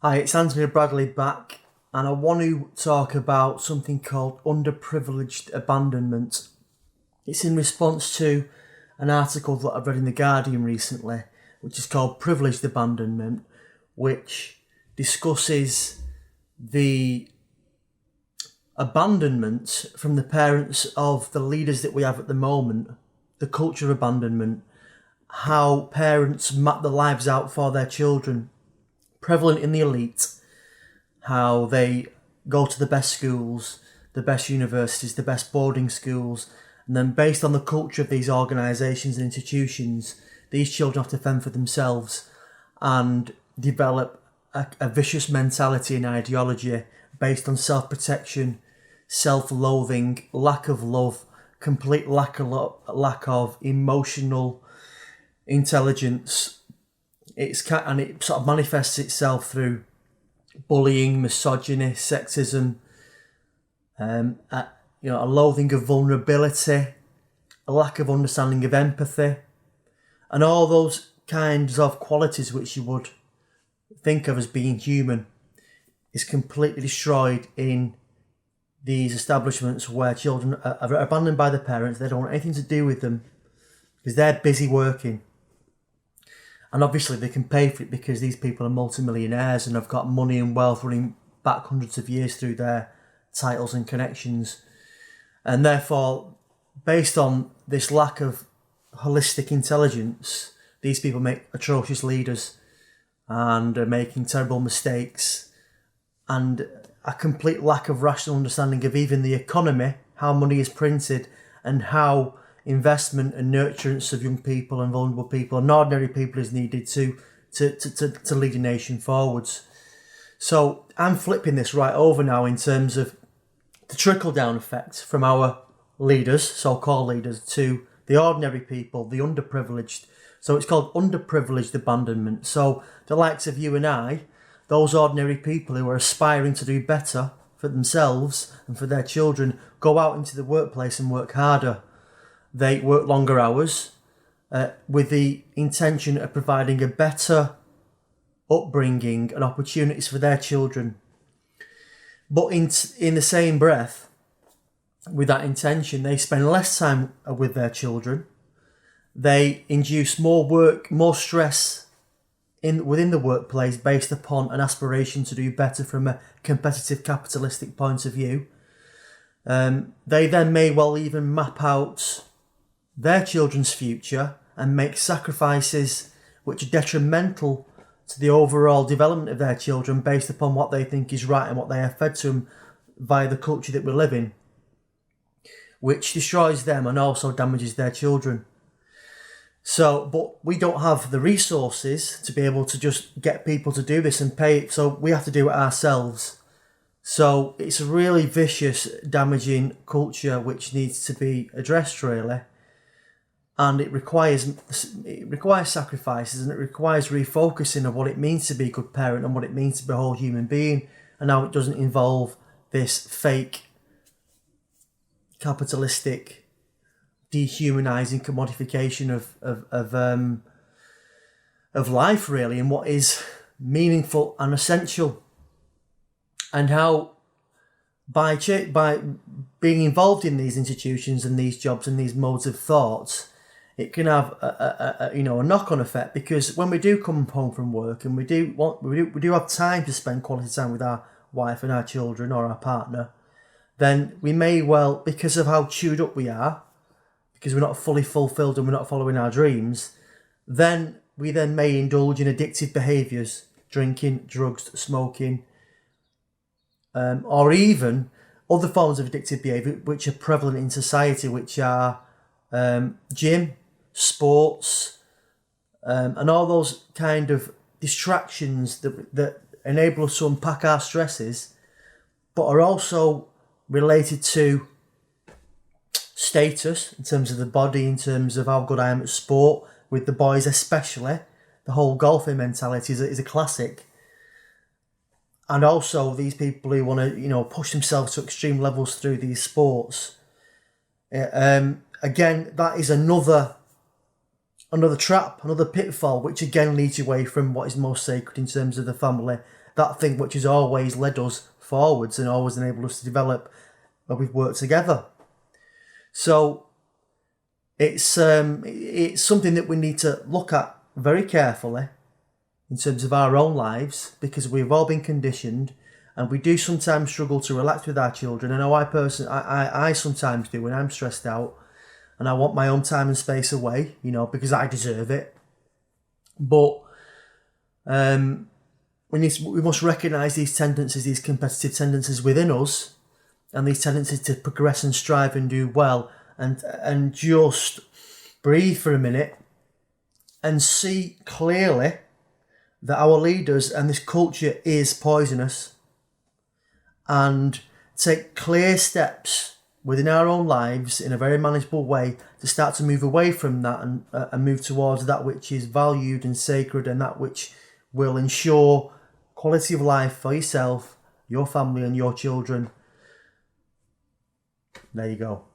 Hi, it's Anthony Bradley back, and I want to talk about something called underprivileged abandonment. It's in response to an article that I've read in The Guardian recently, which is called Privileged Abandonment, which discusses the abandonment from the parents of the leaders that we have at the moment, the culture of abandonment, how parents map their lives out for their children, prevalent in the elite, how they go to the best schools, the best universities, the best boarding schools, and then based on the culture of these organisations and institutions, these children have to fend for themselves and develop a vicious mentality and ideology based on self-protection, self-loathing, lack of love, complete lack of emotional intelligence. It sort of manifests itself through bullying, misogyny, sexism, a loathing of vulnerability, a lack of understanding of empathy, and all those kinds of qualities which you would think of as being human is completely destroyed in these establishments where children are abandoned by their parents. They don't want anything to do with them because they're busy working. And obviously they can pay for it because these people are multimillionaires and have got money and wealth running back hundreds of years through their titles and connections. And therefore, based on this lack of holistic intelligence, these people make atrocious leaders and are making terrible mistakes, and a complete lack of rational understanding of even the economy, how money is printed, and how investment and nurturance of young people and vulnerable people and ordinary people is needed to lead a nation forwards. So I'm flipping this right over now in terms of the trickle-down effect from our leaders, so-called leaders, to the ordinary people, the underprivileged. So it's called underprivileged abandonment. So the likes of you and I, those ordinary people who are aspiring to do better for themselves and for their children, go out into the workplace and work harder. They work longer hours with the intention of providing a better upbringing and opportunities for their children. But in the same breath, with that intention, they spend less time with their children. They induce more work, more stress within the workplace based upon an aspiration to do better from a competitive capitalistic point of view. They then may well even map out their children's future and make sacrifices which are detrimental to the overall development of their children based upon what they think is right and what they are fed to them via the culture that we live in, which destroys them and also damages their children. So, but we don't have the resources to be able to just get people to do this and pay it, so we have to do it ourselves. So it's a really vicious, damaging culture which needs to be addressed, really. And it requires sacrifices, and it requires refocusing of what it means to be a good parent and what it means to be a whole human being, and how it doesn't involve this fake, capitalistic, dehumanizing commodification of life, really, and what is meaningful and essential, and how by being involved in these institutions and these jobs and these modes of thought, it can have a knock-on effect, because when we do come home from work and we do have time to spend quality time with our wife and our children or our partner, then we may well, because of how chewed up we are, because we're not fully fulfilled and we're not following our dreams, then we may indulge in addictive behaviours, drinking, drugs, smoking, or even other forms of addictive behaviour which are prevalent in society, which are gym, sports, and all those kind of distractions that enable us to unpack our stresses, but are also related to status in terms of the body, in terms of how good I am at sport, with the boys especially. The whole golfing mentality is a classic. And also these people who want to, push themselves to extreme levels through these sports. Again, that is another trap, another pitfall, which again leads you away from what is most sacred in terms of the family that thing which has always led us forwards and always enabled us to develop where we've worked together. So it's something that we need to look at very carefully in terms of our own lives, because we've all been conditioned, and we do sometimes struggle to relax with our children. I know I sometimes do when I'm stressed out and I want my own time and space away, because I deserve it. But we must recognise these tendencies, these competitive tendencies within us, and these tendencies to progress and strive and do well, and just breathe for a minute and see clearly that our leaders and this culture is poisonous, and take clear steps within our own lives in a very manageable way to start to move away from that and move towards that which is valued and sacred, and that which will ensure quality of life for yourself, your family and your children. There you go.